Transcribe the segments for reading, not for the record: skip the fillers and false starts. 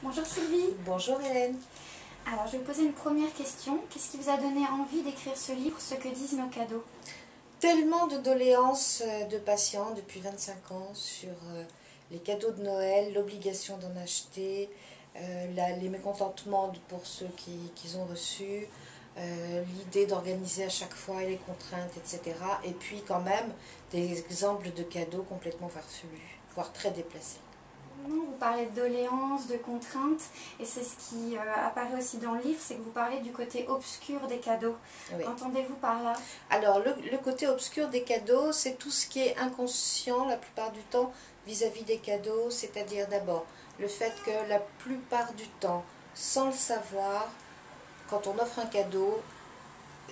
Bonjour Sylvie. Bonjour Hélène. Alors je vais vous poser une première question. Qu'est-ce qui vous a donné envie d'écrire ce livre, Ce que disent nos cadeaux? Tellement de doléances de patients depuis 25 ans sur les cadeaux de Noël, l'obligation d'en acheter, les mécontentements pour ceux qui ont reçus, l'idée d'organiser à chaque fois et les contraintes, etc. Et puis quand même des exemples de cadeaux complètement farfelus, voire très déplacés. Vous parlez de doléances, de contraintes, et c'est ce qui apparaît aussi dans le livre, c'est que vous parlez du côté obscur des cadeaux. Oui. Qu'entendez-vous par là? Alors le côté obscur des cadeaux, c'est tout ce qui est inconscient la plupart du temps vis-à-vis des cadeaux, c'est-à-dire d'abord le fait que la plupart du temps, sans le savoir, quand on offre un cadeau,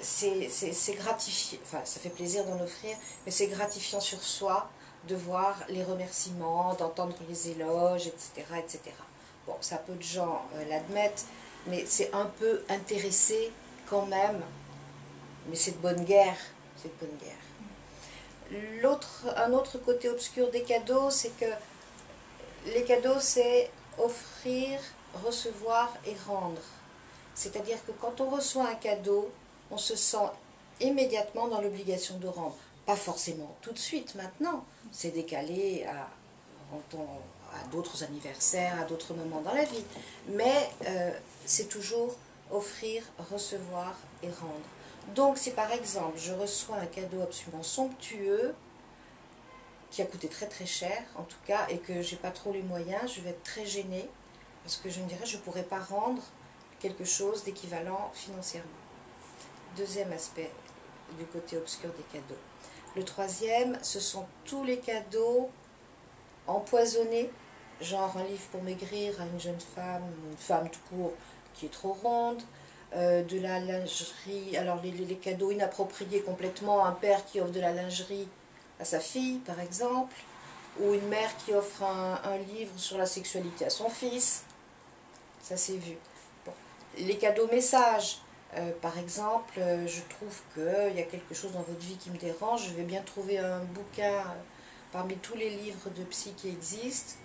c'est gratifiant, enfin ça fait plaisir d'en offrir, mais c'est gratifiant sur soi de voir les remerciements, d'entendre les éloges, etc., etc. Bon, ça peu de gens l'admettent, mais c'est un peu intéressé quand même, mais c'est de bonne guerre, c'est de bonne guerre. Un autre côté obscur des cadeaux, c'est que les cadeaux, c'est offrir, recevoir et rendre. C'est-à-dire que quand on reçoit un cadeau, on se sent immédiatement dans l'obligation de rendre. Pas forcément tout de suite maintenant, c'est décalé à d'autres anniversaires, à d'autres moments dans la vie. Mais c'est toujours offrir, recevoir et rendre. Donc si par exemple je reçois un cadeau absolument somptueux, qui a coûté très très cher en tout cas, et que j'ai pas trop les moyens, je vais être très gênée, parce que je me dirais je ne pourrais pas rendre quelque chose d'équivalent financièrement. Deuxième aspect du côté obscur des cadeaux. Le troisième, ce sont tous les cadeaux empoisonnés, genre un livre pour maigrir à une jeune femme, une femme tout court qui est trop ronde, de la lingerie, alors les cadeaux inappropriés complètement, un père qui offre de la lingerie à sa fille par exemple, ou une mère qui offre un livre sur la sexualité à son fils, ça s'est vu. Bon. Les cadeaux messages, par exemple, je trouve qu'il y a quelque chose dans votre vie qui me dérange, je vais bien trouver un bouquin parmi tous les livres de psy qui existent,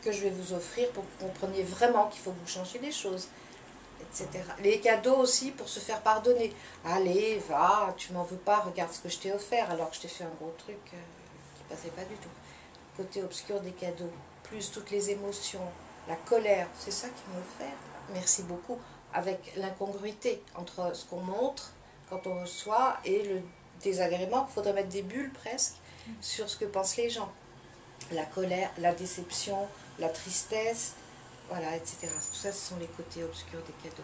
que je vais vous offrir pour que vous compreniez vraiment qu'il faut que vous changiez les choses, etc. Les cadeaux aussi pour se faire pardonner. Allez, va, tu m'en veux pas, regarde ce que je t'ai offert, alors que je t'ai fait un gros truc qui passait pas du tout. Côté obscur des cadeaux, plus toutes les émotions, la colère, c'est ça qui m'a offert. Merci beaucoup. Avec l'incongruité entre ce qu'on montre quand on reçoit et le désagrément, il faudrait mettre des bulles presque sur ce que pensent les gens. La colère, la déception, la tristesse, voilà, etc. Tout ça, ce sont les côtés obscurs des cadeaux.